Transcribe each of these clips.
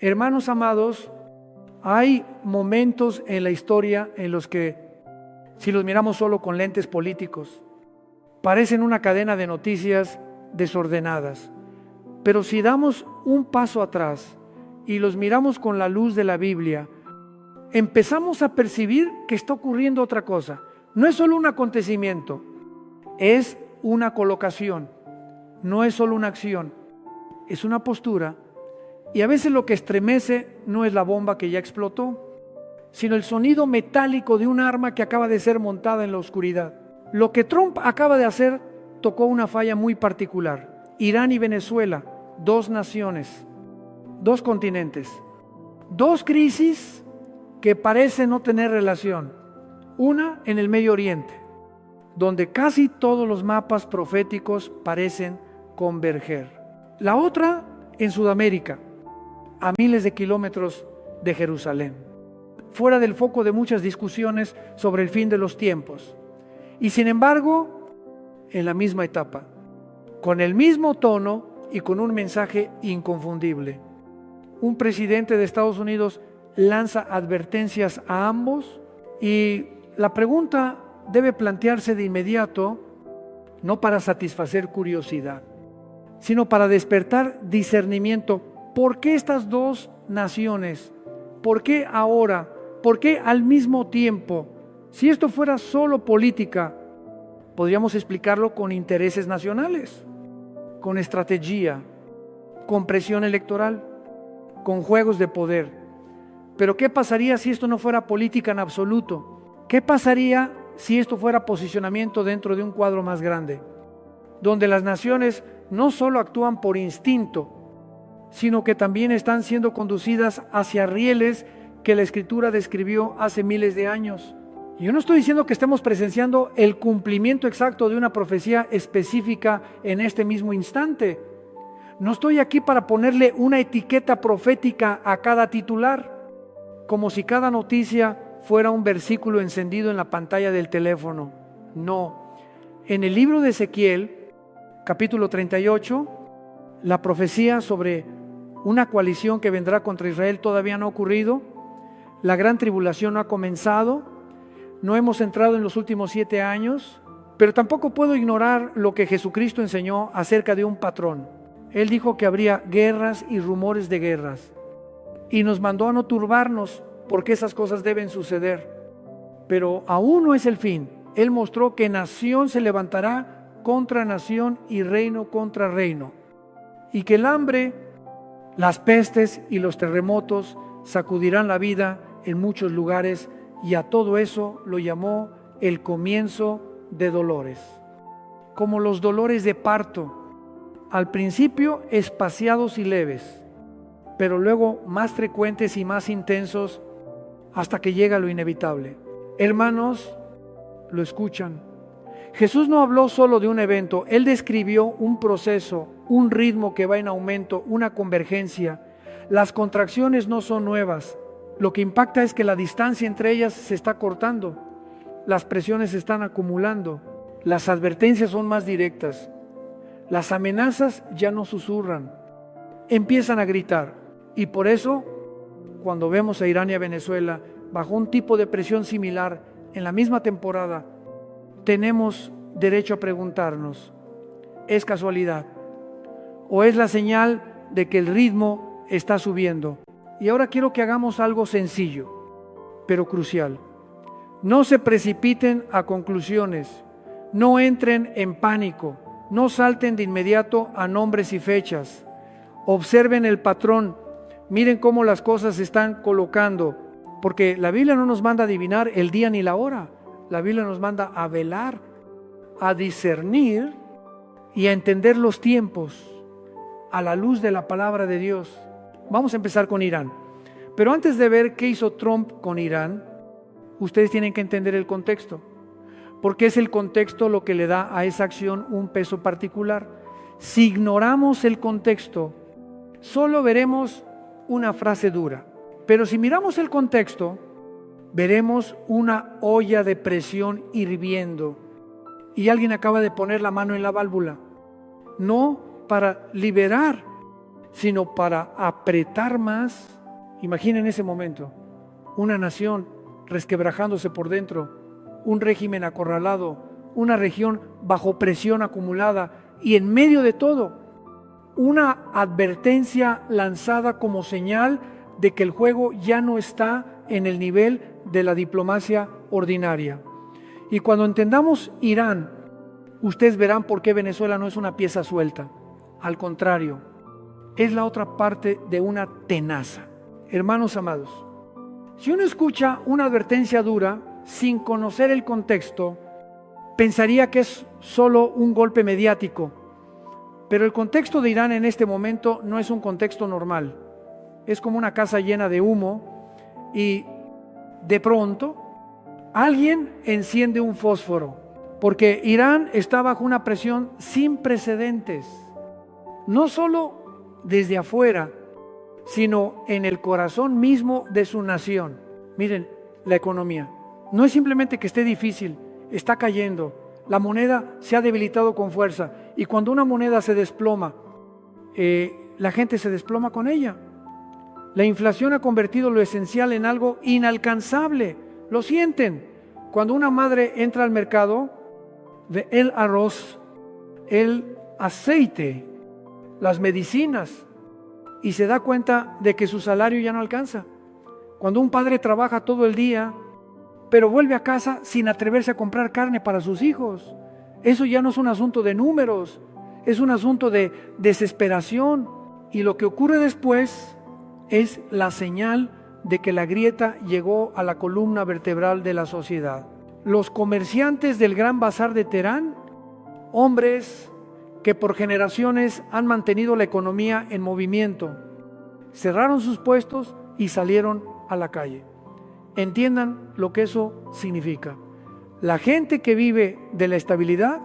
Hermanos amados, hay momentos en la historia en los que, si los miramos solo con lentes políticos, parecen una cadena de noticias desordenadas. Pero si damos un paso atrás y los miramos con la luz de la Biblia, empezamos a percibir que está ocurriendo otra cosa. No es solo un acontecimiento, es una colocación, no es solo una acción, es una postura. Y a veces lo que estremece no es la bomba que ya explotó, sino el sonido metálico de un arma que acaba de ser montada en la oscuridad. Lo que Trump acaba de hacer tocó una falla muy particular. Irán y Venezuela, dos naciones, dos continentes, dos crisis que parecen no tener relación. Una en el Medio Oriente, donde casi todos los mapas proféticos parecen converger. La otra en Sudamérica, a miles de kilómetros de Jerusalén, fuera del foco de muchas discusiones sobre el fin de los tiempos. Y sin embargo, en la misma etapa, con el mismo tono y con un mensaje inconfundible. Un presidente de Estados Unidos lanza advertencias a ambos y la pregunta debe plantearse de inmediato, no para satisfacer curiosidad, sino para despertar discernimiento. ¿Por qué estas dos naciones? ¿Por qué ahora? ¿Por qué al mismo tiempo? Si esto fuera solo política, podríamos explicarlo con intereses nacionales, con estrategia, con presión electoral, con juegos de poder. Pero ¿qué pasaría si esto no fuera política en absoluto? ¿Qué pasaría si esto fuera posicionamiento dentro de un cuadro más grande, donde las naciones no solo actúan por instinto, sino que también están siendo conducidas hacia rieles que la Escritura describió hace miles de años? Yo no estoy diciendo que estemos presenciando el cumplimiento exacto de una profecía específica en este mismo instante. No estoy aquí para ponerle una etiqueta profética a cada titular, como si cada noticia fuera un versículo encendido en la pantalla del teléfono. No. En el libro de Ezequiel, capítulo 38, la profecía sobre una coalición que vendrá contra Israel todavía no ha ocurrido. La gran tribulación no ha comenzado. No hemos entrado en los últimos 7 años, pero tampoco puedo ignorar lo que Jesucristo enseñó acerca de un patrón. Él dijo que habría guerras y rumores de guerras, y nos mandó a no turbarnos porque esas cosas deben suceder. Pero aún no es el fin. Él mostró que nación se levantará contra nación y reino contra reino, y que el hambre, las pestes y los terremotos sacudirán la vida en muchos lugares, y a todo eso lo llamó el comienzo de dolores, como los dolores de parto, al principio espaciados y leves, pero luego más frecuentes y más intensos hasta que llega lo inevitable. Hermanos, lo escuchan. Jesús no habló solo de un evento, Él describió un proceso, un ritmo que va en aumento, una convergencia. Las contracciones no son nuevas. Lo que impacta es que la distancia entre ellas se está cortando, las presiones se están acumulando, las advertencias son más directas, las amenazas ya no susurran, empiezan a gritar. Y por eso, cuando vemos a Irán y a Venezuela bajo un tipo de presión similar en la misma temporada, tenemos derecho a preguntarnos, ¿es casualidad? ¿O es la señal de que el ritmo está subiendo? Y ahora quiero que hagamos algo sencillo, pero crucial. No se precipiten a conclusiones, no entren en pánico, no salten de inmediato a nombres y fechas. Observen el patrón, miren cómo las cosas se están colocando, porque la Biblia no nos manda a adivinar el día ni la hora, la Biblia nos manda a velar, a discernir y a entender los tiempos a la luz de la palabra de Dios. Vamos a empezar con Irán. Pero antes de ver qué hizo Trump con Irán, ustedes tienen que entender el contexto, porque es el contexto lo que le da a esa acción un peso particular. Si ignoramos el contexto, solo veremos una frase dura. Pero si miramos el contexto, veremos una olla de presión hirviendo y alguien acaba de poner la mano en la válvula, no para liberar, sino para apretar más. Imaginen ese momento, una nación resquebrajándose por dentro, un régimen acorralado, una región bajo presión acumulada y en medio de todo, una advertencia lanzada como señal de que el juego ya no está en el nivel de la diplomacia ordinaria. Y cuando entendamos Irán, ustedes verán por qué Venezuela no es una pieza suelta. Al contrario, es la otra parte de una tenaza. Hermanos amados, si uno escucha una advertencia dura sin conocer el contexto, pensaría que es solo un golpe mediático. Pero el contexto de Irán en este momento no es un contexto normal. Es como una casa llena de humo y de pronto alguien enciende un fósforo, porque Irán está bajo una presión sin precedentes, no solo desde afuera, sino en el corazón mismo de su nación. Miren, la economía no es simplemente que esté difícil, está cayendo. La moneda se ha debilitado con fuerza y cuando una moneda se desploma, la gente se desploma con ella. La inflación ha convertido lo esencial en algo inalcanzable. Lo sienten. Cuando una madre entra al mercado, ve el arroz, el aceite, las medicinas y se da cuenta de que su salario ya no alcanza. Cuando un padre trabaja todo el día, pero vuelve a casa sin atreverse a comprar carne para sus hijos. Eso ya no es un asunto de números, es un asunto de desesperación. Y lo que ocurre después es la señal de que la grieta llegó a la columna vertebral de la sociedad. Los comerciantes del Gran Bazar de Teherán, hombres que por generaciones han mantenido la economía en movimiento, cerraron sus puestos y salieron a la calle. Entiendan lo que eso significa. La gente que vive de la estabilidad,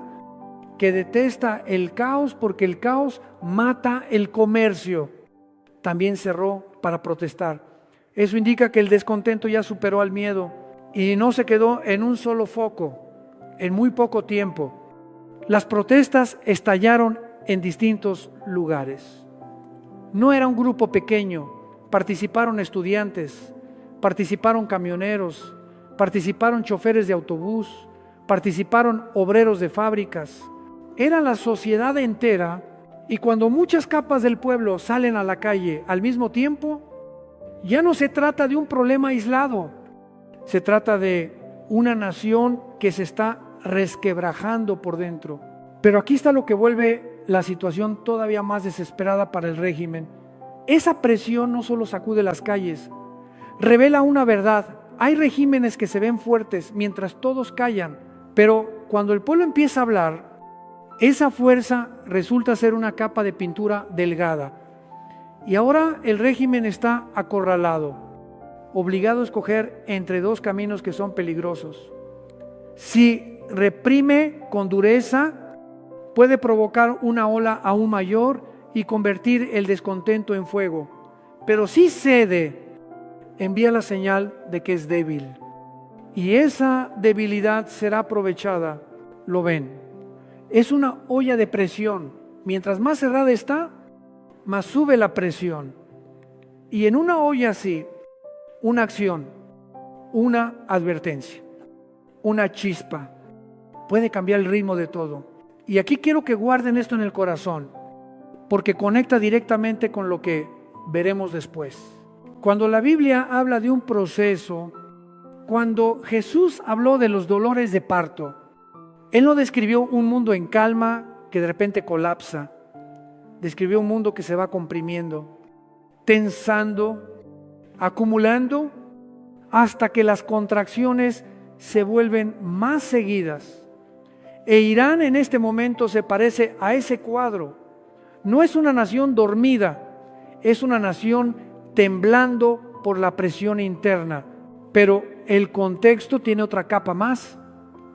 que detesta el caos porque el caos mata el comercio, también cerró para protestar. Eso indica que el descontento ya superó al miedo y no se quedó en un solo foco, en muy poco tiempo. Las protestas estallaron en distintos lugares. No era un grupo pequeño, participaron estudiantes, participaron camioneros, participaron choferes de autobús, participaron obreros de fábricas. Era la sociedad entera y cuando muchas capas del pueblo salen a la calle al mismo tiempo, ya no se trata de un problema aislado, se trata de una nación que se está resquebrajando por dentro. Pero aquí está lo que vuelve la situación todavía más desesperada para el régimen. Esa presión no solo sacude las calles, revela una verdad. Hay regímenes que se ven fuertes mientras todos callan, pero cuando el pueblo empieza a hablar, esa fuerza resulta ser una capa de pintura delgada. Y ahora el régimen está acorralado, obligado a escoger entre dos caminos que son peligrosos. Si reprime con dureza, puede provocar una ola aún mayor y convertir el descontento en fuego. Pero si cede, envía la señal de que es débil. Y esa debilidad será aprovechada, lo ven. Es una olla de presión. Mientras más cerrada está, más sube la presión. Y en una olla así, una acción, una advertencia, una chispa, puede cambiar el ritmo de todo. Y aquí quiero que guarden esto en el corazón, porque conecta directamente con lo que veremos después. Cuando la Biblia habla de un proceso, cuando Jesús habló de los dolores de parto, Él no describió un mundo en calma que de repente colapsa, describió un mundo que se va comprimiendo, tensando, acumulando, hasta que las contracciones se vuelven más seguidas. E Irán en este momento se parece a ese cuadro. No es una nación dormida, es una nación temblando por la presión interna, pero el contexto tiene otra capa más.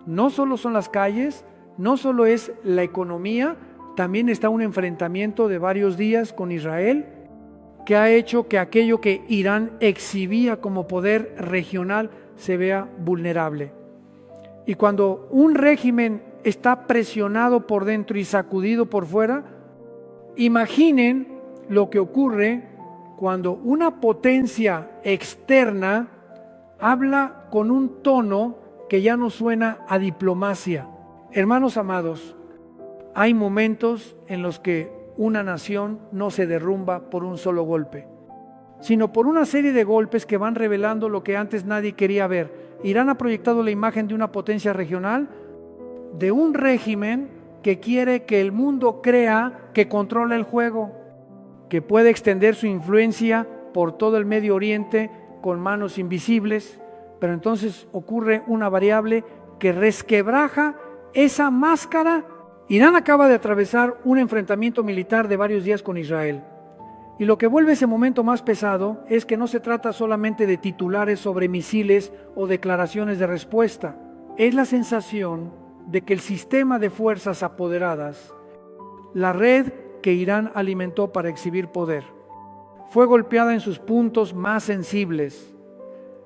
No solo son las calles, no solo es la economía, también está un enfrentamiento de varios días con Israel, que ha hecho que aquello que Irán exhibía como poder regional se vea vulnerable. Y cuando un régimen está presionado por dentro y sacudido por fuera, imaginen lo que ocurre cuando una potencia externa habla con un tono que ya no suena a diplomacia. Hermanos amados, hay momentos en los que una nación no se derrumba por un solo golpe, sino por una serie de golpes que van revelando lo que antes nadie quería ver. Irán ha proyectado la imagen de una potencia regional, de un régimen que quiere que el mundo crea que controla el juego, que puede extender su influencia por todo el Medio Oriente con manos invisibles, pero entonces ocurre una variable que resquebraja esa máscara. Irán acaba de atravesar un enfrentamiento militar de varios días con Israel. Y lo que vuelve ese momento más pesado es que no se trata solamente de titulares sobre misiles o declaraciones de respuesta. Es la sensación de que el sistema de fuerzas apoderadas, la red que Irán alimentó para exhibir poder, fue golpeada en sus puntos más sensibles.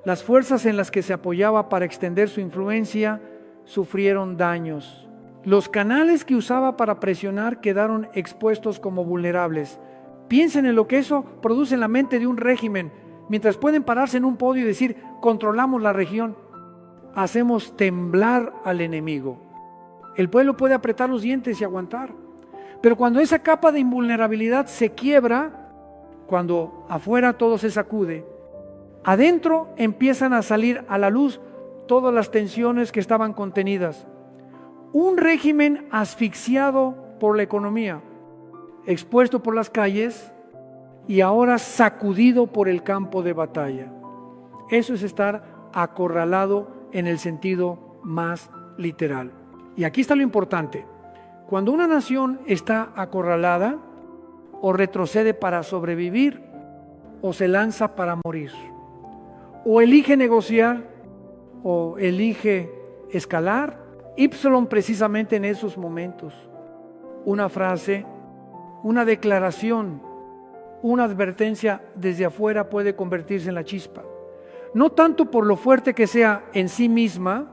Las fuerzas en las que se apoyaba para extender su influencia sufrieron daños. Los canales que usaba para presionar quedaron expuestos como vulnerables. Piensen en lo que eso produce en la mente de un régimen. Mientras pueden pararse en un podio y decir, controlamos la región, hacemos temblar al enemigo. El pueblo puede apretar los dientes y aguantar. Pero cuando esa capa de invulnerabilidad se quiebra, cuando afuera todo se sacude, adentro empiezan a salir a la luz todas las tensiones que estaban contenidas. Un régimen asfixiado por la economía, expuesto por las calles y ahora sacudido por el campo de batalla. Eso es estar acorralado en el sentido más literal. Y aquí está lo importante. Cuando una nación está acorralada, o retrocede para sobrevivir, o se lanza para morir. O elige negociar, o elige escalar. Ibsen precisamente en esos momentos. Una frase, una declaración, una advertencia desde afuera puede convertirse en la chispa. No tanto por lo fuerte que sea en sí misma,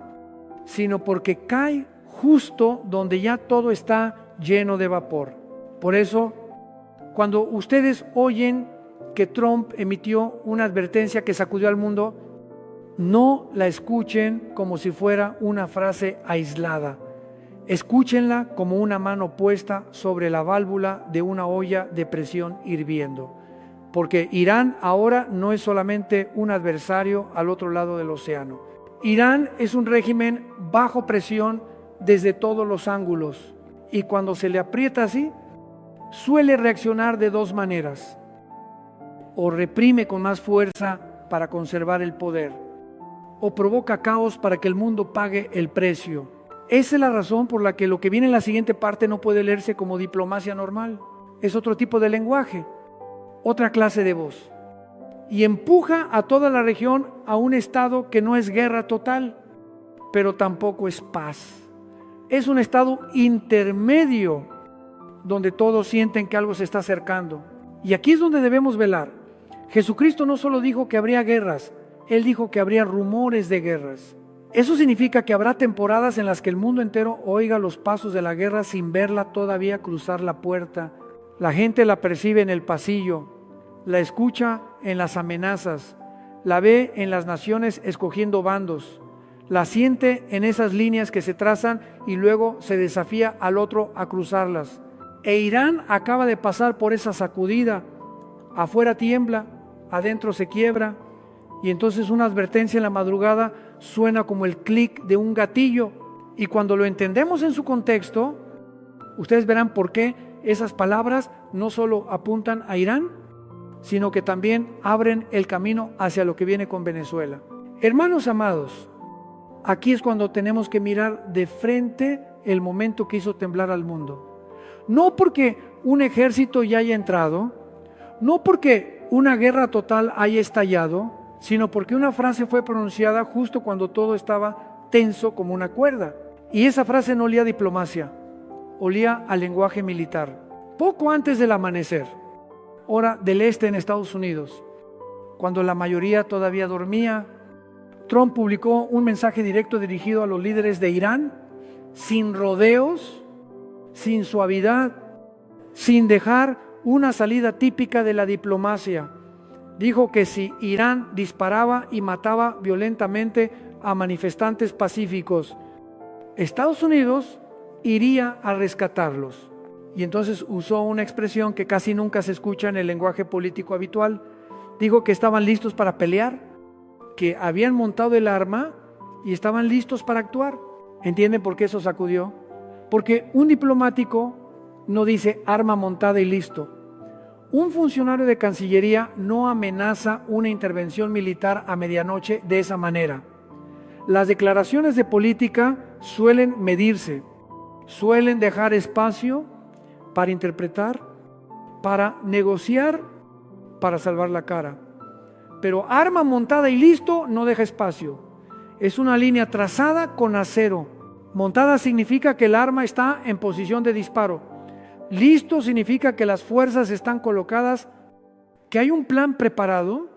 sino porque cae justo donde ya todo está lleno de vapor. Por eso, cuando ustedes oyen que Trump emitió una advertencia que sacudió al mundo, no la escuchen como si fuera una frase aislada. Escúchenla como una mano puesta sobre la válvula de una olla de presión hirviendo. Porque Irán ahora no es solamente un adversario al otro lado del océano. Irán es un régimen bajo presión desde todos los ángulos. Y cuando se le aprieta así, suele reaccionar de dos maneras. O reprime con más fuerza para conservar el poder, o provoca caos para que el mundo pague el precio. Esa es la razón por la que lo que viene en la siguiente parte no puede leerse como diplomacia normal. Es otro tipo de lenguaje, otra clase de voz. Y empuja a toda la región a un estado que no es guerra total, pero tampoco es paz. Es un estado intermedio donde todos sienten que algo se está acercando. Y aquí es donde debemos velar. Jesucristo no solo dijo que habría guerras, Él dijo que habría rumores de guerras. Eso significa que habrá temporadas en las que el mundo entero oiga los pasos de la guerra sin verla todavía cruzar la puerta. La gente la percibe en el pasillo, la escucha en las amenazas, la ve en las naciones escogiendo bandos, la siente en esas líneas que se trazan y luego se desafía al otro a cruzarlas. E Irán acaba de pasar por esa sacudida. Afuera tiembla, adentro se quiebra, y entonces una advertencia en la madrugada suena como el clic de un gatillo. Y cuando lo entendemos en su contexto, ustedes verán por qué esas palabras no solo apuntan a Irán, sino que también abren el camino hacia lo que viene con Venezuela. Hermanos amados, aquí es cuando tenemos que mirar de frente el momento que hizo temblar al mundo. No porque un ejército ya haya entrado, no porque una guerra total haya estallado, sino porque una frase fue pronunciada justo cuando todo estaba tenso como una cuerda. Y esa frase no olía a diplomacia, olía al lenguaje militar. Poco antes del amanecer, hora del este en Estados Unidos, cuando la mayoría todavía dormía, Trump publicó un mensaje directo dirigido a los líderes de Irán, sin rodeos, sin suavidad, sin dejar una salida típica de la diplomacia. Dijo que si Irán disparaba y mataba violentamente a manifestantes pacíficos, Estados Unidos iría a rescatarlos. Y entonces usó una expresión que casi nunca se escucha en el lenguaje político habitual. Dijo que estaban listos para pelear, que habían montado el arma y estaban listos para actuar. ¿Entienden por qué eso sacudió? Porque un diplomático no dice arma montada y listo. Un funcionario de Cancillería no amenaza una intervención militar a medianoche de esa manera. Las declaraciones de política suelen medirse, suelen dejar espacio para interpretar, para negociar, para salvar la cara. Pero arma montada y listo no deja espacio. Es una línea trazada con acero. Montada significa que el arma está en posición de disparo. Listo significa que las fuerzas están colocadas, que hay un plan preparado,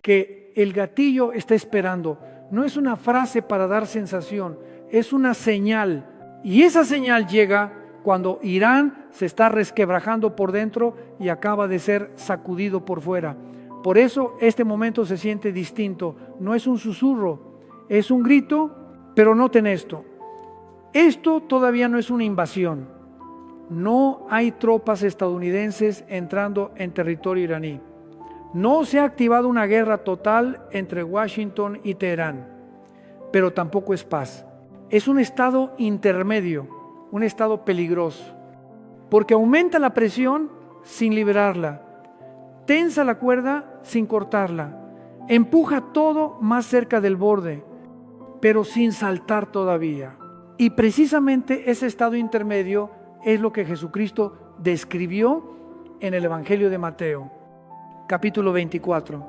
que el gatillo está esperando. No es una frase para dar sensación, es una señal. Y esa señal llega cuando Irán se está resquebrajando por dentro y acaba de ser sacudido por fuera. Por eso este momento se siente distinto. No es un susurro, es un grito, pero noten esto. Esto todavía no es una invasión. No hay tropas estadounidenses entrando en territorio iraní. No se ha activado una guerra total entre Washington y Teherán, pero tampoco es paz. Es un estado intermedio, un estado peligroso, porque aumenta la presión sin liberarla, tensa la cuerda sin cortarla, empuja todo más cerca del borde, pero sin saltar todavía. Y precisamente ese estado intermedio es lo que Jesucristo describió en el Evangelio de Mateo, capítulo 24.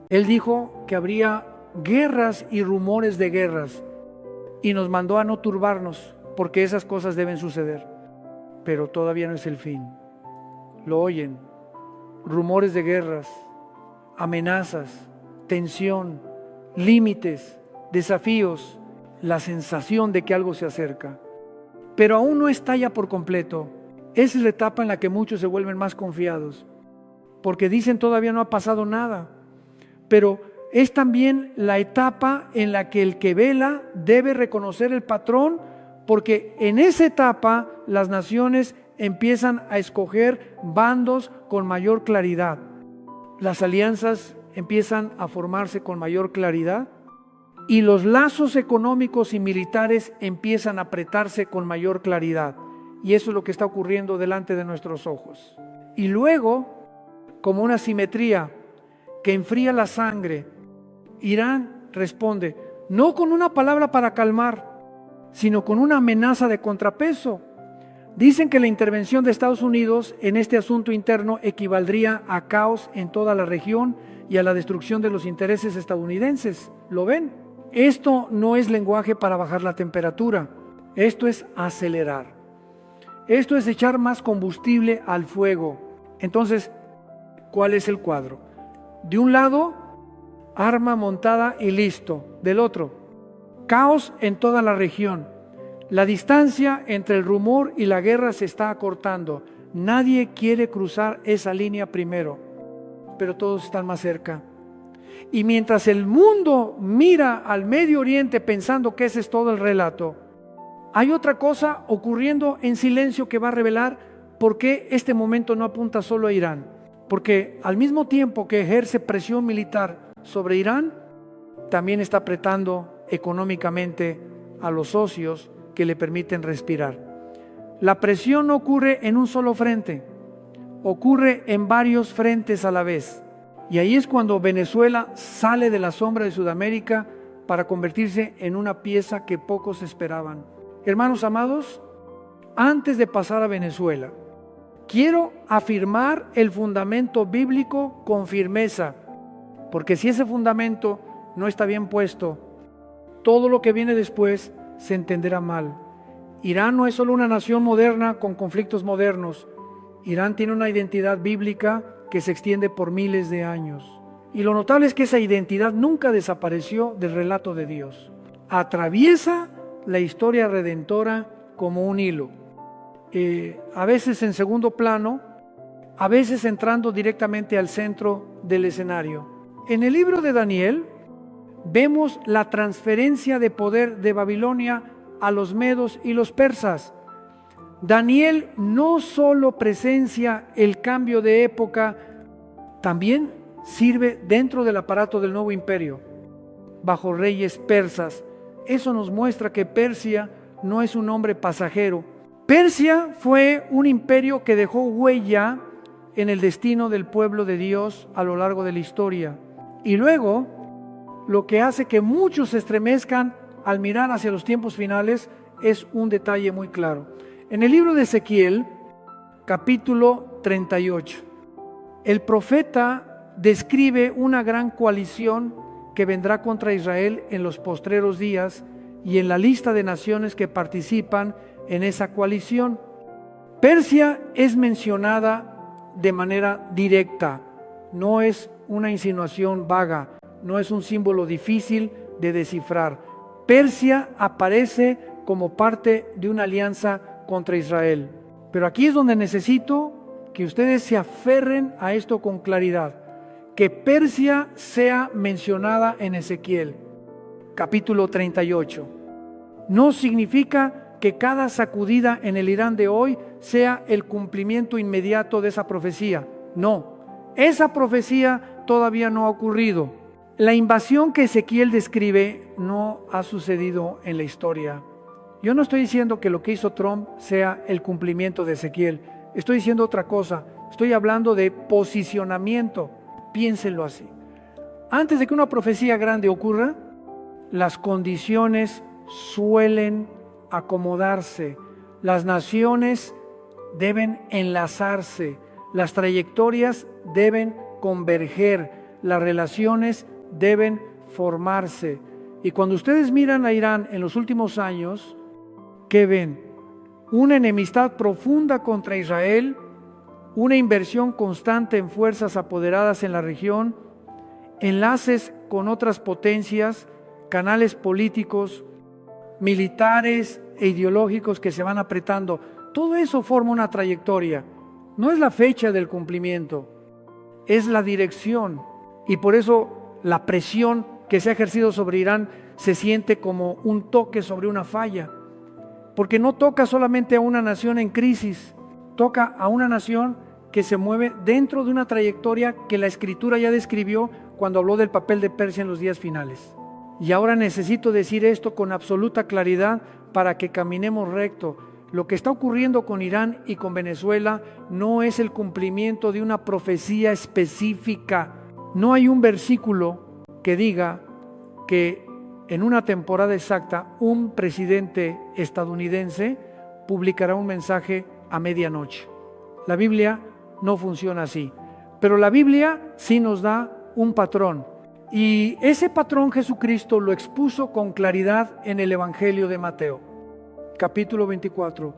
Él dijo que habría guerras y rumores de guerras y nos mandó a no turbarnos porque esas cosas deben suceder, pero todavía no es el fin. Lo oyen, rumores de guerras, amenazas, tensión, límites, desafíos, la sensación de que algo se acerca. Pero aún no estalla por completo. Esa es la etapa en la que muchos se vuelven más confiados, porque dicen todavía no ha pasado nada. Pero es también la etapa en la que el que vela debe reconocer el patrón, porque en esa etapa las naciones empiezan a escoger bandos con mayor claridad. Las alianzas empiezan a formarse con mayor claridad y los lazos económicos y militares empiezan a apretarse con mayor claridad. Y eso es lo que está ocurriendo delante de nuestros ojos. Y luego, como una simetría que enfría la sangre, Irán responde, no con una palabra para calmar, sino con una amenaza de contrapeso. Dicen que la intervención de Estados Unidos en este asunto interno equivaldría a caos en toda la región y a la destrucción de los intereses estadounidenses. ¿Lo ven? Esto no es lenguaje para bajar la temperatura, esto es acelerar. Esto es echar más combustible al fuego. Entonces, ¿cuál es el cuadro? De un lado, arma montada y listo. Del otro, caos en toda la región. La distancia entre el rumor y la guerra se está acortando. Nadie quiere cruzar esa línea primero, pero todos están más cerca. Y mientras el mundo mira al Medio Oriente pensando que ese es todo el relato, hay otra cosa ocurriendo en silencio que va a revelar por qué este momento no apunta solo a Irán. Porque al mismo tiempo que ejerce presión militar sobre Irán, también está apretando económicamente a los socios que le permiten respirar. La presión no ocurre en un solo frente, ocurre en varios frentes a la vez. Y ahí es cuando Venezuela sale de la sombra de Sudamérica para convertirse en una pieza que pocos esperaban. Hermanos amados, antes de pasar a Venezuela, quiero afirmar el fundamento bíblico con firmeza, porque si ese fundamento no está bien puesto, todo lo que viene después se entenderá mal. Irán no es solo una nación moderna con conflictos modernos. Irán tiene una identidad bíblica que se extiende por miles de años. Y lo notable es que esa identidad nunca desapareció del relato de Dios. Atraviesa la historia redentora como un hilo. A veces en segundo plano, a veces entrando directamente al centro del escenario. En el libro de Daniel vemos la transferencia de poder de Babilonia a los medos y los persas. Daniel no solo presencia el cambio de época, también sirve dentro del aparato del nuevo imperio, bajo reyes persas. Eso nos muestra que Persia no es un hombre pasajero. Persia fue un imperio que dejó huella en el destino del pueblo de Dios a lo largo de la historia. Y luego, lo que hace que muchos se estremezcan al mirar hacia los tiempos finales es un detalle muy claro. En el libro de Ezequiel, capítulo 38, el profeta describe una gran coalición que vendrá contra Israel en los postreros días y en la lista de naciones que participan en esa coalición. Persia es mencionada de manera directa, no es una insinuación vaga, no es un símbolo difícil de descifrar. Persia aparece como parte de una alianza contra Israel. Pero aquí es donde necesito que ustedes se aferren a esto con claridad, que Persia sea mencionada en Ezequiel, capítulo 38. No significa que cada sacudida en el Irán de hoy sea el cumplimiento inmediato de esa profecía. No, esa profecía todavía no ha ocurrido. La invasión que Ezequiel describe no ha sucedido en la historia. Yo no estoy diciendo que lo que hizo Trump sea el cumplimiento de Ezequiel. Estoy diciendo otra cosa. Estoy hablando de posicionamiento. Piénsenlo así. Antes de que una profecía grande ocurra, las condiciones suelen acomodarse. Las naciones deben enlazarse. Las trayectorias deben converger. Las relaciones deben formarse. Y cuando ustedes miran a Irán en los últimos años, ¿qué ven? Una enemistad profunda contra Israel, una inversión constante en fuerzas apoderadas en la región, enlaces con otras potencias, canales políticos, militares e ideológicos que se van apretando. Todo eso forma una trayectoria. No es la fecha del cumplimiento, es la dirección. Y por eso la presión que se ha ejercido sobre Irán se siente como un toque sobre una falla. Porque no toca solamente a una nación en crisis, toca a una nación que se mueve dentro de una trayectoria que la Escritura ya describió cuando habló del papel de Persia en los días finales. Y ahora necesito decir esto con absoluta claridad para que caminemos recto. Lo que está ocurriendo con Irán y con Venezuela no es el cumplimiento de una profecía específica. No hay un versículo que diga que en una temporada exacta un presidente estadounidense publicará un mensaje a medianoche. La Biblia no funciona así, pero la Biblia sí nos da un patrón, y ese patrón Jesucristo lo expuso con claridad en el Evangelio de Mateo, capítulo 24.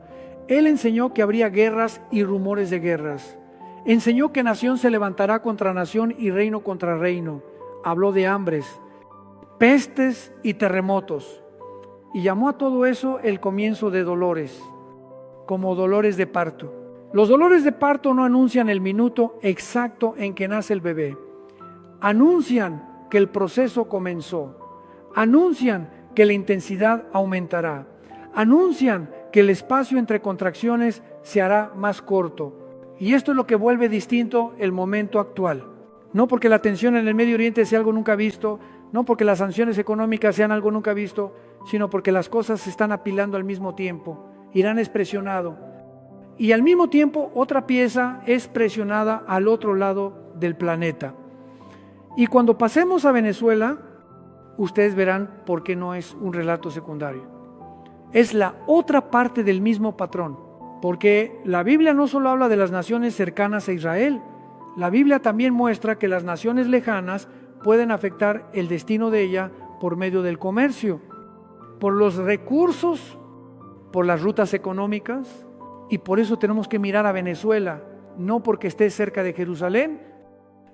Él enseñó que habría guerras y rumores de guerras. Enseñó que nación se levantará contra nación y reino contra reino. Habló de hambres, pestes y terremotos. Y llamó a todo eso el comienzo de dolores, como dolores de parto. Los dolores de parto no anuncian el minuto exacto en que nace el bebé. Anuncian que el proceso comenzó. Anuncian que la intensidad aumentará. Anuncian que el espacio entre contracciones se hará más corto. Y esto es lo que vuelve distinto el momento actual. No porque la tensión en el Medio Oriente sea algo nunca visto, no porque las sanciones económicas sean algo nunca visto, sino porque las cosas se están apilando al mismo tiempo. Irán es presionado. Y al mismo tiempo otra pieza es presionada al otro lado del planeta. Y cuando pasemos a Venezuela, ustedes verán por qué no es un relato secundario. Es la otra parte del mismo patrón. Porque la Biblia no solo habla de las naciones cercanas a Israel, la Biblia también muestra que las naciones lejanas pueden afectar el destino de ella por medio del comercio, por los recursos, por las rutas económicas, y por eso tenemos que mirar a Venezuela, no porque esté cerca de Jerusalén,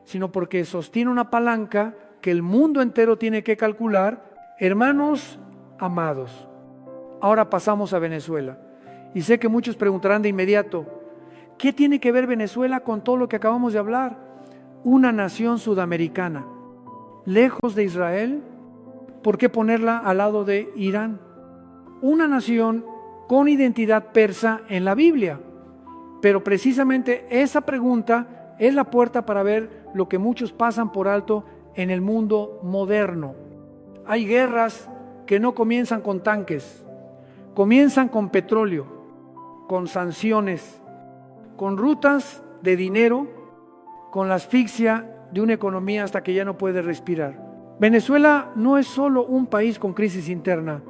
sino porque sostiene una palanca que el mundo entero tiene que calcular. Hermanos amados, ahora pasamos a Venezuela. Y sé que muchos preguntarán de inmediato, ¿Qué tiene que ver Venezuela con todo lo que acabamos de hablar? Una nación sudamericana, lejos de Israel. ¿Por qué ponerla al lado de Irán? Una nación con identidad persa en la Biblia. Pero precisamente esa pregunta es la puerta para ver lo que muchos pasan por alto en el mundo moderno. Hay guerras que no comienzan con tanques, comienzan con petróleo, con sanciones, con rutas de dinero, con la asfixia de una economía hasta que ya no puede respirar. Venezuela no es solo un país con crisis interna.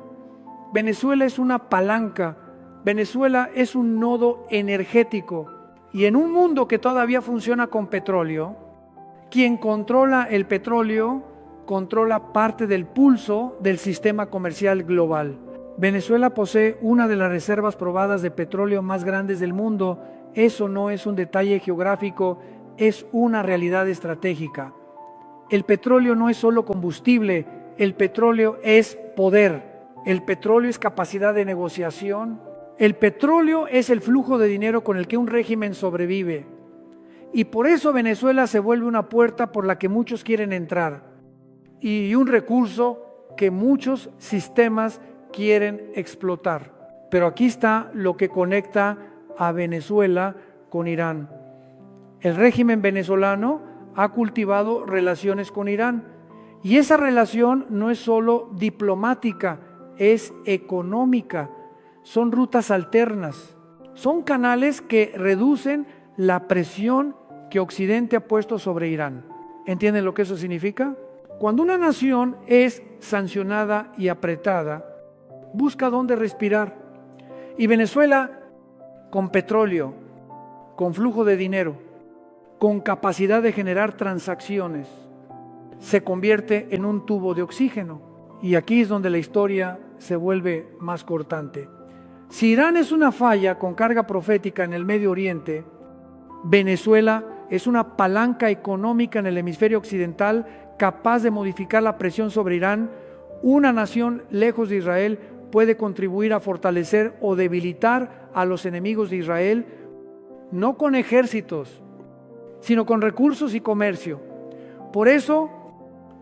Venezuela es una palanca. Venezuela es un nodo energético. Y en un mundo que todavía funciona con petróleo, quien controla el petróleo controla parte del pulso del sistema comercial global. Venezuela posee una de las reservas probadas de petróleo más grandes del mundo. Eso no es un detalle geográfico, es una realidad estratégica. El petróleo no es solo combustible, el petróleo es poder, el petróleo es capacidad de negociación, el petróleo es el flujo de dinero con el que un régimen sobrevive. Y por eso Venezuela se vuelve una puerta por la que muchos quieren entrar y un recurso que muchos sistemas quieren explotar. Pero aquí está lo que conecta a Venezuela con Irán. El régimen venezolano ha cultivado relaciones con Irán y esa relación no es solo diplomática, es económica. Son rutas alternas, son canales que reducen la presión que Occidente ha puesto sobre Irán. ¿Entienden lo que eso significa? Cuando una nación es sancionada y apretada, busca dónde respirar. Y Venezuela, con petróleo, con flujo de dinero, con capacidad de generar transacciones, se convierte en un tubo de oxígeno. Y aquí es donde la historia se vuelve más cortante. Si Irán es una falla con carga profética en el Medio Oriente, Venezuela es una palanca económica en el hemisferio occidental capaz de modificar la presión sobre Irán. Una nación lejos de Israel puede contribuir a fortalecer o debilitar a los enemigos de Israel, no con ejércitos, sino con recursos y comercio. Por eso,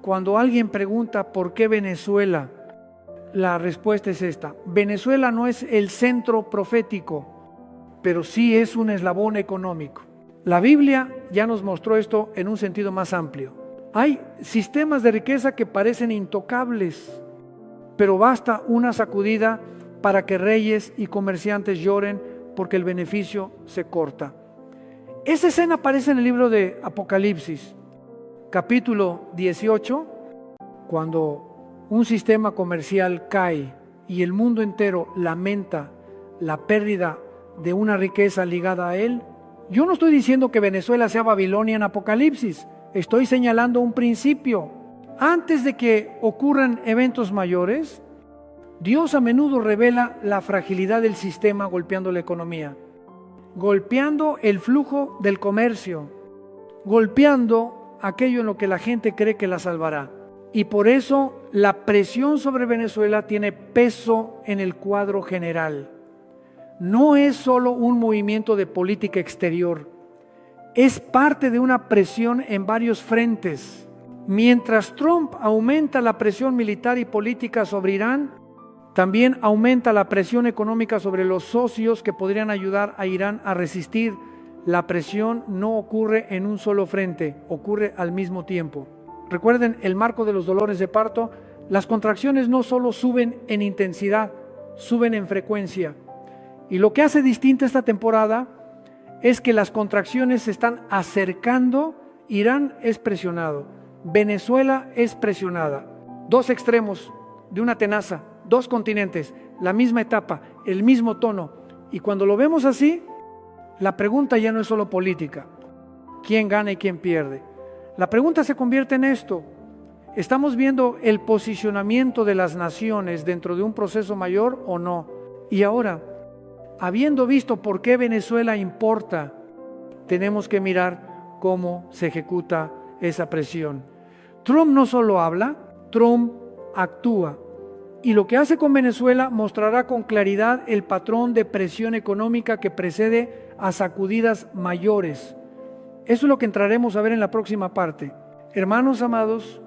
cuando alguien pregunta ¿por qué Venezuela?, la respuesta es esta: Venezuela no es el centro profético, pero sí es un eslabón económico. La Biblia ya nos mostró esto en un sentido más amplio. Hay sistemas de riqueza que parecen intocables, pero basta una sacudida para que reyes y comerciantes lloren porque el beneficio se corta. Esa escena aparece en el libro de Apocalipsis, capítulo 18, cuando un sistema comercial cae y el mundo entero lamenta la pérdida de una riqueza ligada a él. Yo no estoy diciendo que Venezuela sea Babilonia en Apocalipsis, estoy señalando un principio. Antes de que ocurran eventos mayores, Dios a menudo revela la fragilidad del sistema golpeando la economía, golpeando el flujo del comercio, golpeando aquello en lo que la gente cree que la salvará. Y por eso la presión sobre Venezuela tiene peso en el cuadro general. No es solo un movimiento de política exterior, es parte de una presión en varios frentes. Mientras Trump aumenta la presión militar y política sobre Irán, también aumenta la presión económica sobre los socios que podrían ayudar a Irán a resistir. La presión no ocurre en un solo frente, ocurre al mismo tiempo. Recuerden el marco de los dolores de parto. Las contracciones no solo suben en intensidad, suben en frecuencia. Y lo que hace distinta esta temporada es que las contracciones se están acercando. Irán es presionado, Venezuela es presionada. Dos extremos de una tenaza, dos continentes, la misma etapa, el mismo tono. Y cuando lo vemos así, la pregunta ya no es solo política, quién gana y quién pierde. La pregunta se convierte en esto: ¿estamos viendo el posicionamiento de las naciones dentro de un proceso mayor o no? Y ahora, habiendo visto por qué Venezuela importa, tenemos que mirar cómo se ejecuta esa presión. Trump no solo habla, Trump actúa. Y lo que hace con Venezuela mostrará con claridad el patrón de presión económica que precede a sacudidas mayores. Eso es lo que entraremos a ver en la próxima parte. Hermanos amados,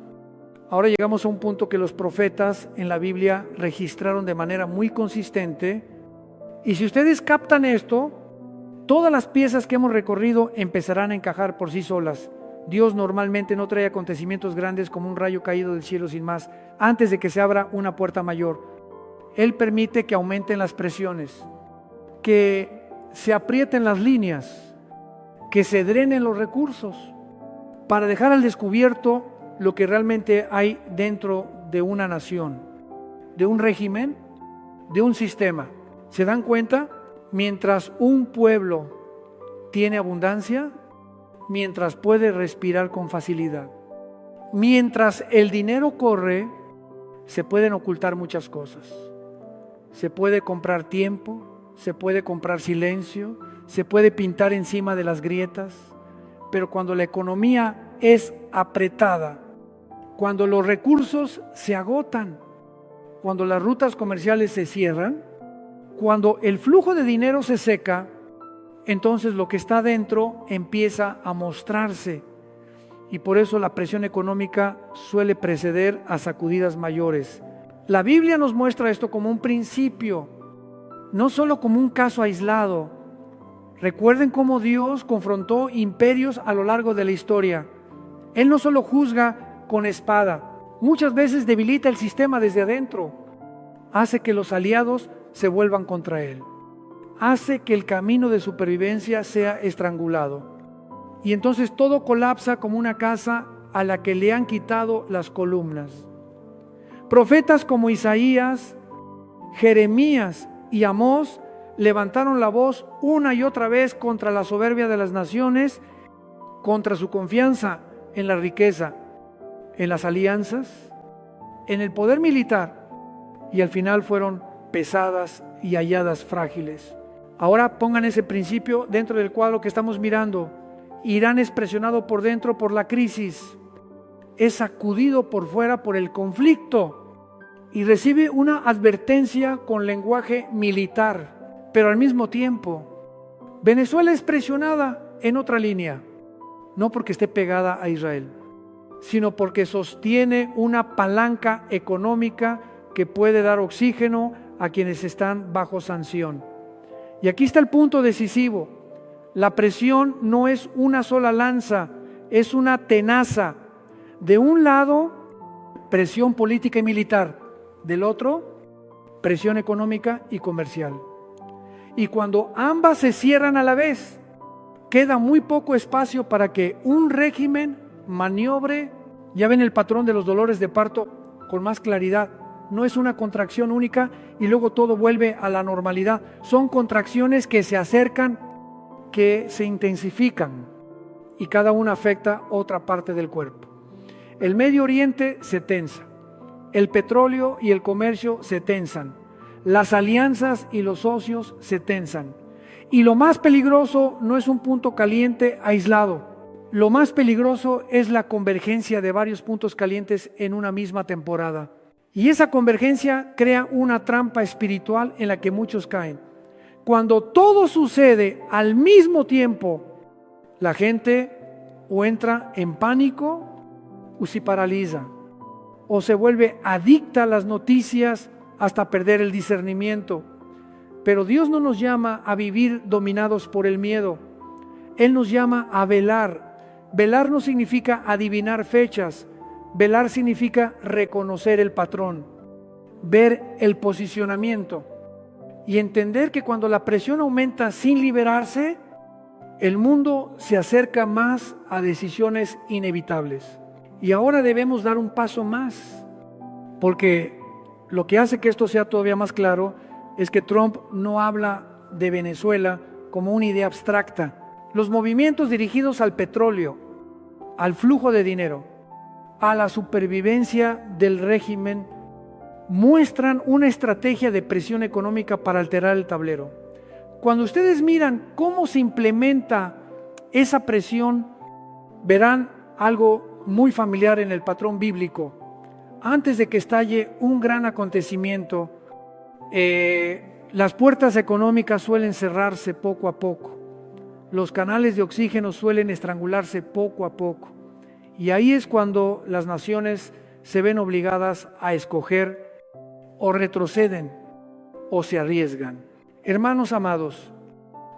ahora llegamos a un punto que los profetas en la Biblia registraron de manera muy consistente. Y si ustedes captan esto, todas las piezas que hemos recorrido empezarán a encajar por sí solas. Dios normalmente no trae acontecimientos grandes como un rayo caído del cielo sin más, antes de que se abra una puerta mayor. Él permite que aumenten las presiones, que se aprieten las líneas, que se drenen los recursos, para dejar al descubierto lo que realmente hay dentro de una nación, de un régimen, de un sistema. ¿Se dan cuenta? Mientras un pueblo tiene abundancia, mientras puede respirar con facilidad, mientras el dinero corre, se pueden ocultar muchas cosas. Se puede comprar tiempo, se puede comprar silencio, se puede pintar encima de las grietas, pero cuando la economía es apretada, cuando los recursos se agotan, cuando las rutas comerciales se cierran, cuando el flujo de dinero se seca, entonces lo que está dentro empieza a mostrarse. Y por eso la presión económica suele preceder a sacudidas mayores. La Biblia nos muestra esto como un principio, no solo como un caso aislado. Recuerden cómo Dios confrontó imperios a lo largo de la historia. Él no solo juzga con espada, muchas veces debilita el sistema desde adentro, hace que los aliados se vuelvan contra él, hace que el camino de supervivencia sea estrangulado. Y entonces todo colapsa como una casa a la que le han quitado las columnas. Profetas como Isaías, Jeremías y Amós levantaron la voz una y otra vez contra la soberbia de las naciones, contra su confianza en la riqueza, en las alianzas, en el poder militar, y al final fueron pesadas y halladas frágiles. Ahora pongan ese principio dentro del cuadro que estamos mirando. Irán es presionado por dentro por la crisis, es sacudido por fuera por el conflicto y recibe una advertencia con lenguaje militar, pero al mismo tiempo Venezuela es presionada en otra línea, no porque esté pegada a Israel, sino porque sostiene una palanca económica que puede dar oxígeno a quienes están bajo sanción. Y aquí está el punto decisivo. La presión no es una sola lanza, es una tenaza. De un lado, presión política y militar. Del otro, presión económica y comercial. Y cuando ambas se cierran a la vez, queda muy poco espacio para que un régimen maniobre. Ya ven el patrón de los dolores de parto con más claridad. No es una contracción única y luego todo vuelve a la normalidad. Son contracciones que se acercan, que se intensifican y cada una afecta otra parte del cuerpo. El Medio Oriente se tensa, el petróleo y el comercio se tensan, las alianzas y los socios se tensan. Y lo más peligroso no es un punto caliente aislado, lo más peligroso es la convergencia de varios puntos calientes en una misma temporada. Y esa convergencia crea una trampa espiritual en la que muchos caen. Cuando todo sucede al mismo tiempo, la gente o entra en pánico o se paraliza, o se vuelve adicta a las noticias hasta perder el discernimiento. Pero Dios no nos llama a vivir dominados por el miedo. Él nos llama a velar. Velar no significa adivinar fechas. Velar significa reconocer el patrón, ver el posicionamiento y entender que cuando la presión aumenta sin liberarse, el mundo se acerca más a decisiones inevitables. Y ahora debemos dar un paso más, porque lo que hace que esto sea todavía más claro es que Trump no habla de Venezuela como una idea abstracta. Los movimientos dirigidos al petróleo, al flujo de dinero, a la supervivencia del régimen, muestran una estrategia de presión económica para alterar el tablero. Cuando ustedes miran cómo se implementa esa presión, verán algo muy familiar en el patrón bíblico. Antes de que estalle un gran acontecimiento, las puertas económicas suelen cerrarse poco a poco. los canales de oxígeno suelen estrangularse poco a poco. Y ahí es cuando las naciones se ven obligadas a escoger o retroceden o se arriesgan. Hermanos amados,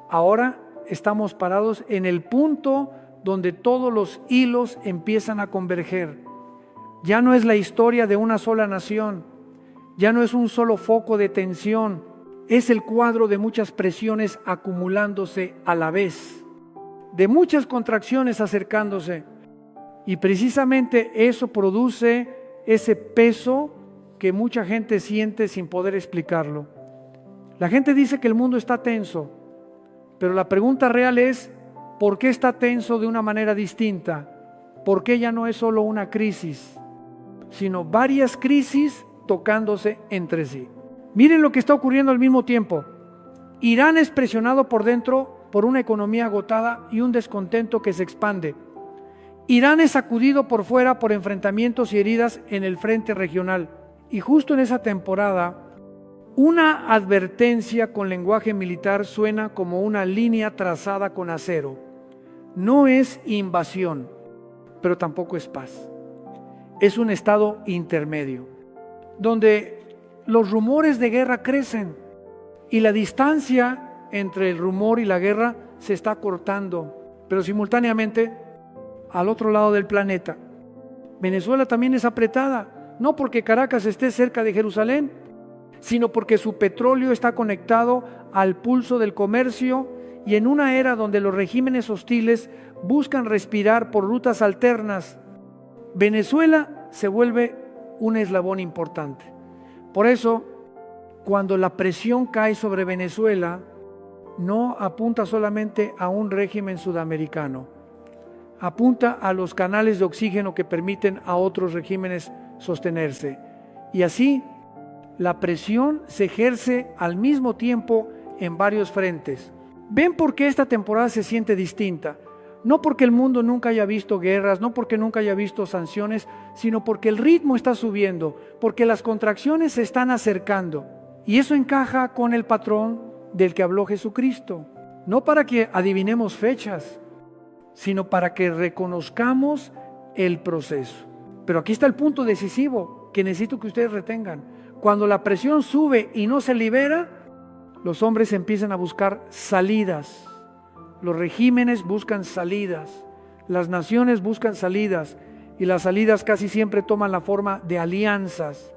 ahora estamos parados en el punto donde todos los hilos empiezan a converger. Ya no es la historia de una sola nación, ya no es un solo foco de tensión, es el cuadro de muchas presiones acumulándose a la vez, de muchas contracciones acercándose, y precisamente eso produce ese peso que mucha gente siente sin poder explicarlo. La gente dice que el mundo está tenso, pero la pregunta real es, ¿por qué está tenso de una manera distinta? ¿Por qué ya no es solo una crisis, sino varias crisis tocándose entre sí? Miren lo que está ocurriendo al mismo tiempo. Irán es presionado por dentro por una economía agotada y un descontento que se expande. Irán es sacudido por fuera por enfrentamientos y heridas en el frente regional. Y justo en esa temporada, una advertencia con lenguaje militar suena como una línea trazada con acero. No es invasión, pero tampoco es paz. Es un estado intermedio, donde los rumores de guerra crecen y la distancia entre el rumor y la guerra se está cortando, pero simultáneamente al otro lado del planeta, Venezuela también es apretada, no porque Caracas esté cerca de Jerusalén, sino porque su petróleo está conectado al pulso del comercio, y en una era donde los regímenes hostiles buscan respirar por rutas alternas, Venezuela se vuelve un eslabón importante. Por eso, cuando la presión cae sobre Venezuela, no apunta solamente a un régimen sudamericano, apunta a los canales de oxígeno que permiten a otros regímenes sostenerse. Y así, la presión se ejerce al mismo tiempo en varios frentes. ¿Ven por qué esta temporada se siente distinta? No porque el mundo nunca haya visto guerras, no porque nunca haya visto sanciones, sino porque el ritmo está subiendo, porque las contracciones se están acercando. Y eso encaja con el patrón del que habló Jesucristo. No para que adivinemos fechas, sino para que reconozcamos el proceso. Pero aquí está el punto decisivo que necesito que ustedes retengan. Cuando la presión sube y no se libera, los hombres empiezan a buscar salidas. Los regímenes buscan salidas, las naciones buscan salidas, y las salidas casi siempre toman la forma de alianzas.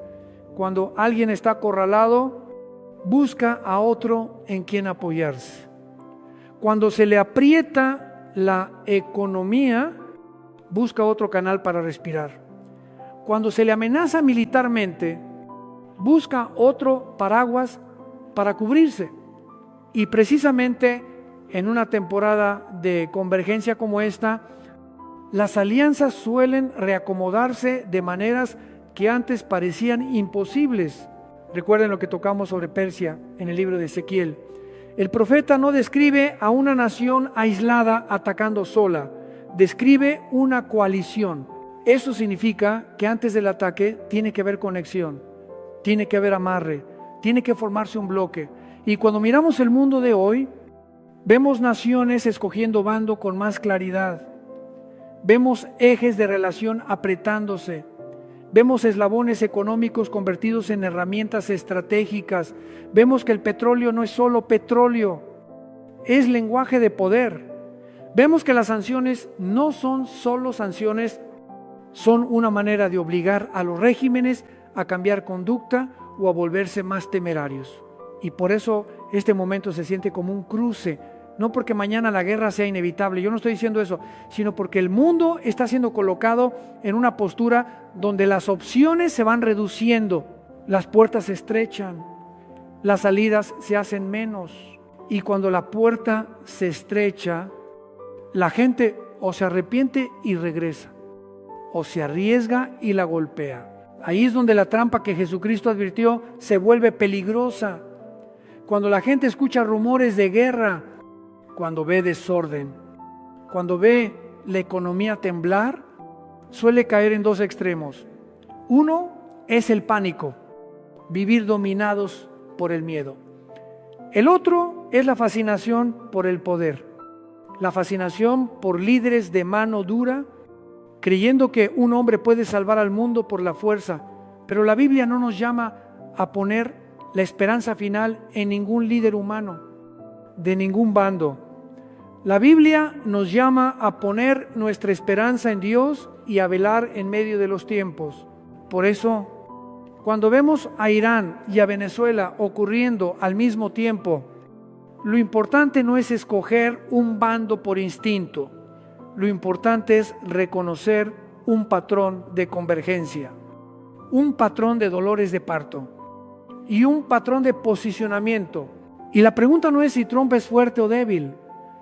Cuando alguien está acorralado, busca a otro en quien apoyarse. Cuando se le aprieta la economía, busca otro canal para respirar. Cuando se le amenaza militarmente, busca otro paraguas para cubrirse. Y precisamente en una temporada de convergencia como esta, las alianzas suelen reacomodarse de maneras que antes parecían imposibles. Recuerden lo que tocamos sobre Persia en el libro de Ezequiel. El profeta no describe a una nación aislada atacando sola, describe una coalición. Eso significa que antes del ataque tiene que haber conexión, tiene que haber amarre, tiene que formarse un bloque. Y cuando miramos el mundo de hoy, vemos naciones escogiendo bando con más claridad. Vemos ejes de relación apretándose. Vemos eslabones económicos convertidos en herramientas estratégicas. Vemos que el petróleo no es solo petróleo, es lenguaje de poder. Vemos que las sanciones no son solo sanciones, son una manera de obligar a los regímenes a cambiar conducta o a volverse más temerarios. Y por eso este momento se siente como un cruce, no porque mañana la guerra sea inevitable, yo no estoy diciendo eso, sino porque el mundo está siendo colocado en una postura donde las opciones se van reduciendo, las puertas se estrechan, las salidas se hacen menos, y cuando la puerta se estrecha, la gente o se arrepiente y regresa, o se arriesga y la golpea. Ahí es donde la trampa que Jesucristo advirtió se vuelve peligrosa. Cuando la gente escucha rumores de guerra, cuando ve desorden, cuando ve la economía temblar, suele caer en dos extremos. Uno es el pánico, vivir dominados por el miedo. El otro es la fascinación por el poder. la fascinación por líderes de mano dura, creyendo que un hombre puede salvar al mundo por la fuerza. Pero la Biblia no nos llama a poner la esperanza final en ningún líder humano, de ningún bando. La Biblia nos llama a poner nuestra esperanza en Dios y a velar en medio de los tiempos. Por eso, cuando vemos a Irán y a Venezuela ocurriendo al mismo tiempo, lo importante no es escoger un bando por instinto. Lo importante es reconocer un patrón de convergencia, un patrón de dolores de parto y un patrón de posicionamiento. Y la pregunta no es si Trump es fuerte o débil.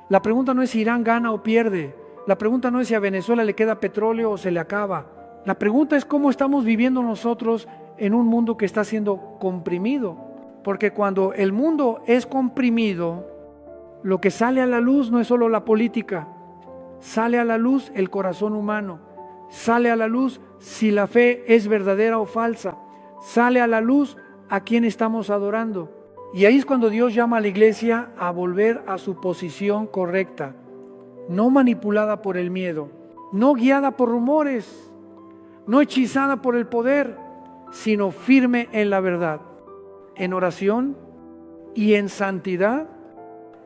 La pregunta no es si Irán gana o pierde. La pregunta no es si a Venezuela le queda petróleo o se le acaba. La pregunta es cómo estamos viviendo nosotros en un mundo que está siendo comprimido. Porque cuando el mundo es comprimido, lo que sale a la luz no es solo la política, sale a la luz el corazón humano, sale a la luz si la fe es verdadera o falsa, sale a la luz a quién estamos adorando. Y ahí es cuando Dios llama a la iglesia a volver a su posición correcta, no manipulada por el miedo, no guiada por rumores, no hechizada por el poder, sino firme en la verdad, en oración y en santidad,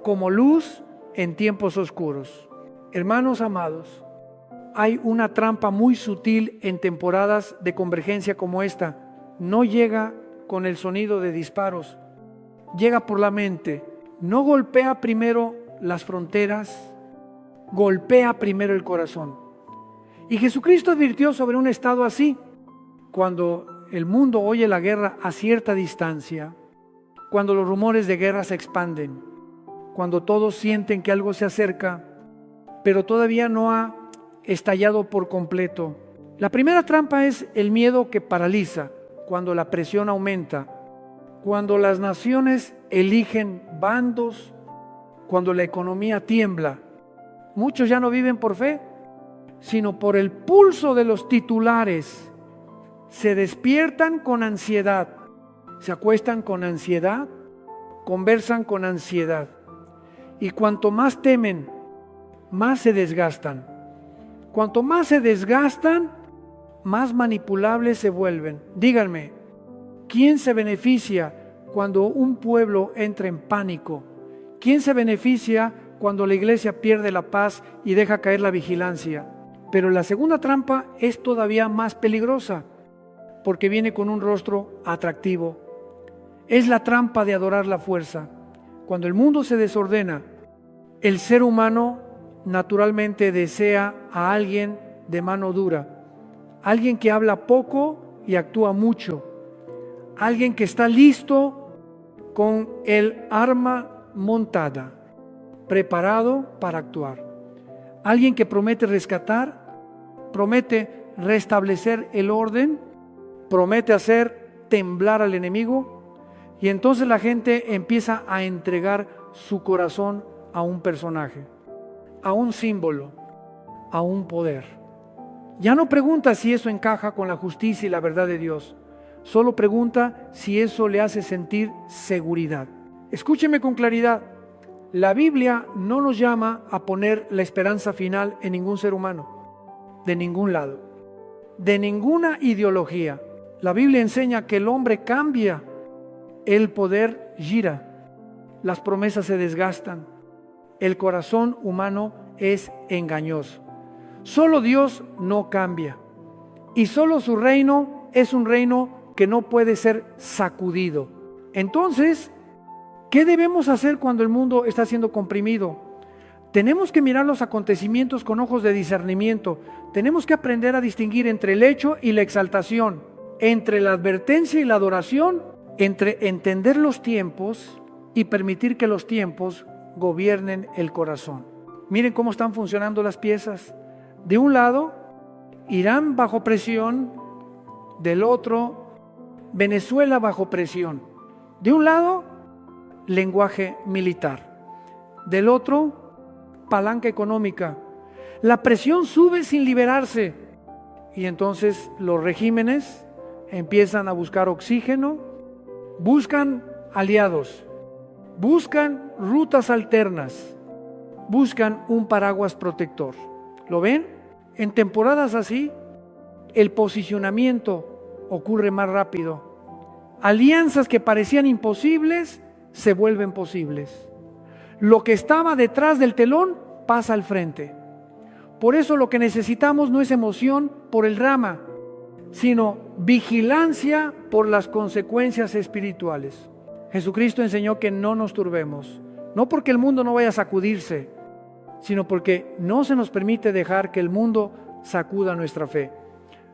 como luz en tiempos oscuros. Hermanos amados, hay una trampa muy sutil en temporadas de convergencia como esta. No llega con el sonido de disparos, llega por la mente. No golpea primero las fronteras, golpea primero el corazón. Y Jesucristo advirtió sobre un estado así. Cuando el mundo oye la guerra a cierta distancia, cuando los rumores de guerra se expanden, cuando todos sienten que algo se acerca, pero todavía no ha estallado por completo. La primera trampa es el miedo que paraliza, cuando la presión aumenta, cuando las naciones eligen bandos, cuando la economía tiembla. Muchos ya no viven por fe, sino por el pulso de los titulares. Se despiertan con ansiedad, se acuestan con ansiedad, conversan con ansiedad. Y cuanto más temen, más se desgastan. Cuanto más se desgastan, más manipulables se vuelven. Díganme, ¿quién se beneficia cuando un pueblo entra en pánico? ¿Quién se beneficia cuando la iglesia pierde la paz y deja caer la vigilancia? Pero la segunda trampa es todavía más peligrosa, porque viene con un rostro atractivo. Es la trampa de adorar la fuerza. Cuando el mundo se desordena, el ser humano naturalmente desea a alguien de mano dura, alguien que habla poco y actúa mucho, alguien que está listo con el arma montada, preparado para actuar, alguien que promete rescatar, promete restablecer el orden, promete hacer temblar al enemigo, y entonces la gente empieza a entregar su corazón a un personaje, a un símbolo, a un poder. Ya no pregunta si eso encaja con la justicia y la verdad de Dios, solo pregunta si eso le hace sentir seguridad. Escúcheme con claridad, la Biblia no nos llama a poner la esperanza final en ningún ser humano, de ningún lado, de ninguna ideología. La Biblia enseña que el hombre cambia, el poder gira, las promesas se desgastan, el corazón humano es engañoso. Solo Dios no cambia y solo su reino es un reino que no puede ser sacudido. Entonces, ¿qué debemos hacer cuando el mundo está siendo comprimido? Tenemos que mirar los acontecimientos con ojos de discernimiento. Tenemos que aprender a distinguir entre el hecho y la exaltación, entre la advertencia y la adoración, entre entender los tiempos y permitir que los tiempos gobiernen el corazón. Miren cómo están funcionando las piezas. De un lado, Irán bajo presión, del otro, Venezuela bajo presión. De un lado, lenguaje militar. Del otro, palanca económica. La presión sube sin liberarse y entonces los regímenes empiezan a buscar oxígeno, buscan aliados, buscan rutas alternas buscan un paraguas protector. ¿Lo ven? En temporadas así, el posicionamiento ocurre más rápido. Alianzas que parecían imposibles se vuelven posibles. Lo que estaba detrás del telón pasa al frente. Por eso lo que necesitamos no es emoción por el drama, sino vigilancia por las consecuencias espirituales. Jesucristo enseñó que no nos turbemos, no porque el mundo no vaya a sacudirse, sino porque no se nos permite dejar que el mundo sacuda nuestra fe.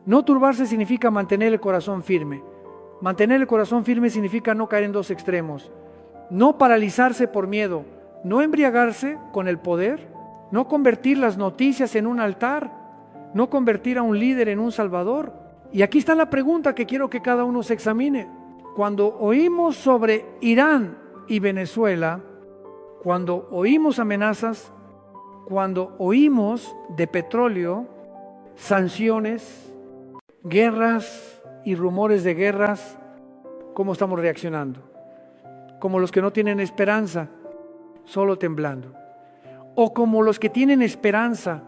No turbarse significa mantener el corazón firme. Mantener el corazón firme significa no caer en dos extremos. No paralizarse por miedo, no embriagarse con el poder, no convertir las noticias en un altar, no convertir a un líder en un salvador. Y aquí está la pregunta que quiero que cada uno se examine. Cuando oímos sobre Irán y Venezuela, cuando oímos amenazas, cuando oímos de petróleo, sanciones, guerras y rumores de guerras, ¿cómo estamos reaccionando? Como los que no tienen esperanza, solo temblando. O como los que tienen esperanza,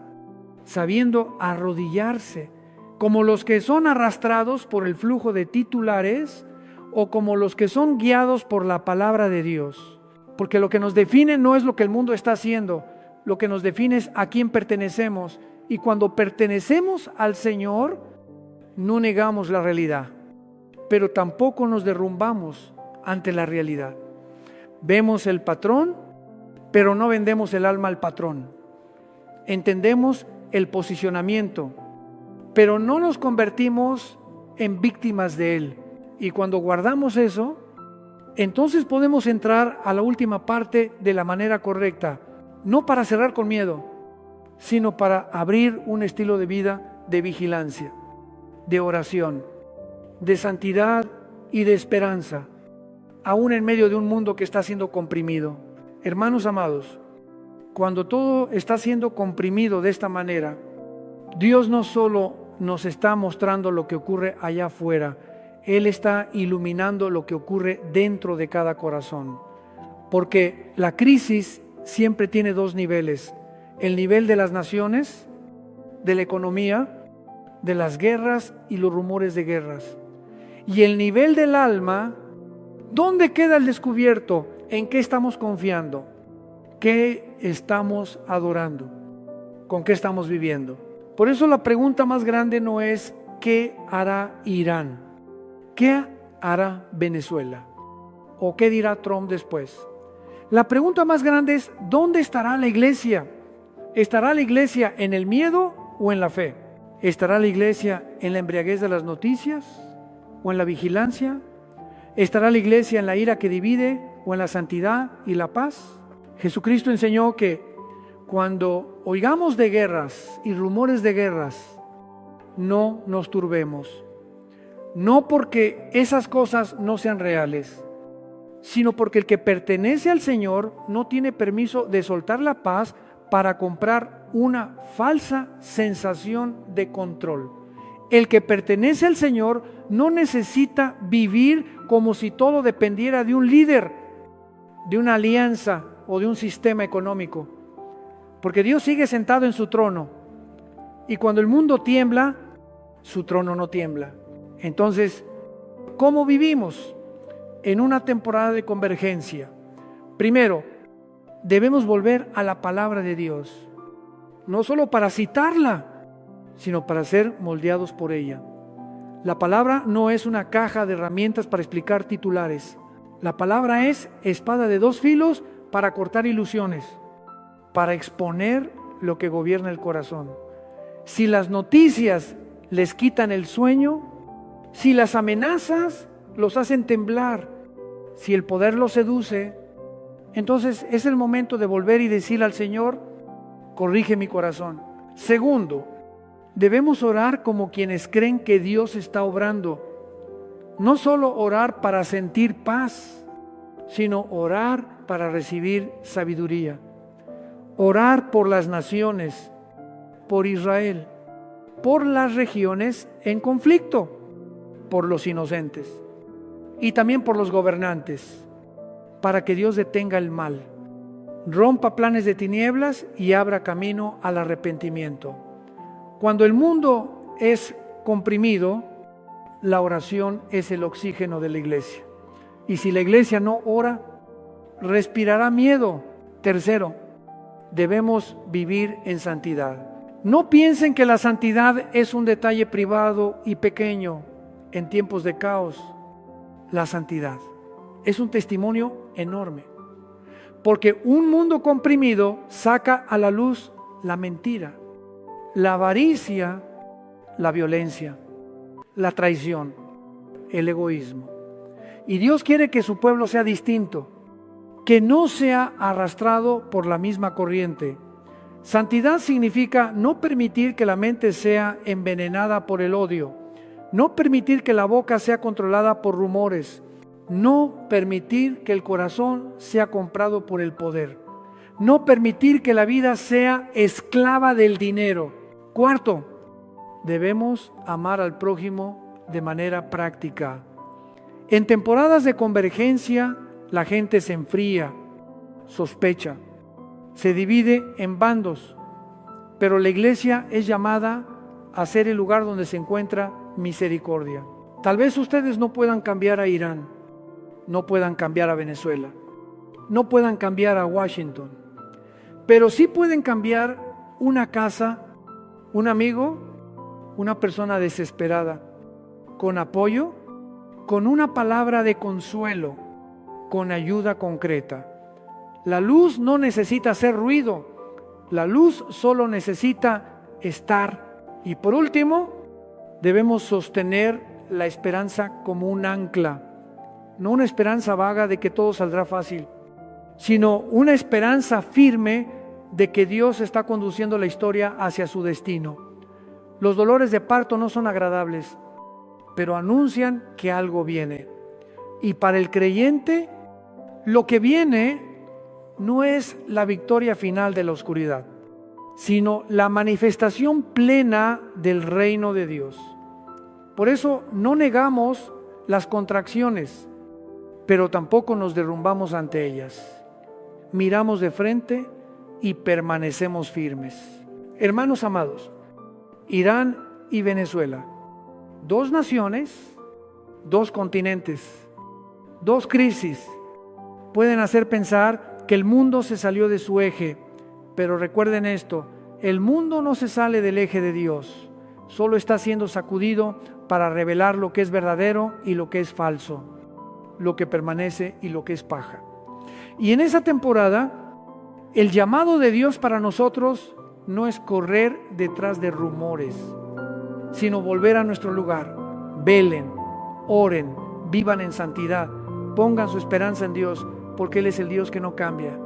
sabiendo arrodillarse, como los que son arrastrados por el flujo de titulares, o como los que son guiados por la palabra de Dios. Porque lo que nos define no es lo que el mundo está haciendo, lo que nos define es a quién pertenecemos. Y cuando pertenecemos al Señor, no negamos la realidad, pero tampoco nos derrumbamos ante la realidad. Vemos el patrón, pero no vendemos el alma al patrón. Entendemos el posicionamiento, pero no nos convertimos en víctimas de él. Y cuando guardamos eso, entonces podemos entrar a la última parte de la manera correcta, no para cerrar con miedo, sino para abrir un estilo de vida de vigilancia, de oración, de santidad y de esperanza, aún en medio de un mundo que está siendo comprimido. Hermanos amados, cuando todo está siendo comprimido de esta manera, Dios no solo nos está mostrando lo que ocurre allá afuera, Él está iluminando lo que ocurre dentro de cada corazón. Porque la crisis siempre tiene dos niveles: el nivel de las naciones, de la economía, de las guerras y los rumores de guerras. Y el nivel del alma, ¿dónde queda el descubierto? ¿En qué estamos confiando? ¿Qué estamos adorando? ¿Con qué estamos viviendo? Por eso la pregunta más grande no es ¿qué hará Irán? ¿Qué hará Venezuela? ¿O qué dirá Trump después? La pregunta más grande es ¿dónde estará la iglesia? ¿Estará la iglesia en el miedo o en la fe? ¿Estará la iglesia en la embriaguez de las noticias o en la vigilancia? ¿Estará la iglesia en la ira que divide o en la santidad y la paz? Jesucristo enseñó que cuando oigamos de guerras y rumores de guerras, no nos turbemos. No porque esas cosas no sean reales, sino porque el que pertenece al Señor no tiene permiso de soltar la paz para comprar una falsa sensación de control. El que pertenece al Señor no necesita vivir como si todo dependiera de un líder, de una alianza o de un sistema económico. Porque Dios sigue sentado en su trono. Y cuando el mundo tiembla, su trono no tiembla. Entonces, ¿cómo vivimos? En una temporada de convergencia. Primero, debemos volver a la palabra de Dios. No solo para citarla, sino para ser moldeados por ella. La palabra no es una caja de herramientas para explicar titulares. La palabra es espada de dos filos para cortar ilusiones, para exponer lo que gobierna el corazón. Si las noticias les quitan el sueño, si las amenazas los hacen temblar, si el poder los seduce, entonces es el momento de volver y decir al Señor, corrige mi corazón. Segundo, debemos orar como quienes creen que Dios está obrando. No solo orar para sentir paz, sino orar para recibir sabiduría. Orar por las naciones, por Israel, por las regiones en conflicto, por los inocentes y también por los gobernantes, para que Dios detenga el mal. rompa planes de tinieblas y abra camino al arrepentimiento. Cuando el mundo es comprimido, la oración es el oxígeno de la iglesia. Y si la iglesia no ora, respirará miedo. Tercero, debemos vivir en santidad. No piensen que la santidad es un detalle privado y pequeño en tiempos de caos. La santidad es un testimonio enorme, porque un mundo comprimido saca a la luz la mentira, la avaricia, la violencia, la traición, el egoísmo. Y Dios quiere que su pueblo sea distinto, que no sea arrastrado por la misma corriente. Santidad significa no permitir que la mente sea envenenada por el odio, no permitir que la boca sea controlada por rumores, no permitir que el corazón sea comprado por el poder, no permitir que la vida sea esclava del dinero. Cuarto, debemos amar al prójimo de manera práctica. En temporadas de convergencia, la gente se enfría, sospecha, se divide en bandos, pero la iglesia es llamada a ser el lugar donde se encuentra misericordia. Tal vez ustedes no puedan cambiar a Irán, no puedan cambiar a Venezuela, no puedan cambiar a Washington, pero sí pueden cambiar una casa, un amigo, una persona desesperada, con apoyo, con una palabra de consuelo, con ayuda concreta. La luz no necesita hacer ruido, la luz solo necesita estar. Y por último, debemos sostener la esperanza como un ancla, no una esperanza vaga de que todo saldrá fácil, sino una esperanza firme de que Dios está conduciendo la historia hacia su destino. Los dolores de parto no son agradables, pero anuncian que algo viene. Y para el creyente, lo que viene no es la victoria final de la oscuridad, sino la manifestación plena del reino de Dios. Por eso no negamos las contracciones, pero tampoco nos derrumbamos ante ellas. Miramos de frente y permanecemos firmes. Hermanos amados, Irán y Venezuela, dos naciones, dos continentes, dos crisis, pueden hacer pensar que el mundo se salió de su eje, pero recuerden esto, el mundo no se sale del eje de Dios, solo está siendo sacudido para revelar lo que es verdadero y lo que es falso, lo que permanece y lo que es paja. Y en esa temporada, el llamado de Dios para nosotros no es correr detrás de rumores, sino volver a nuestro lugar. Velen, oren, vivan en santidad, pongan su esperanza en Dios, porque Él es el Dios que no cambia.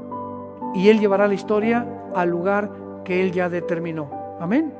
Y Él llevará la historia al lugar que Él ya determinó. Amén.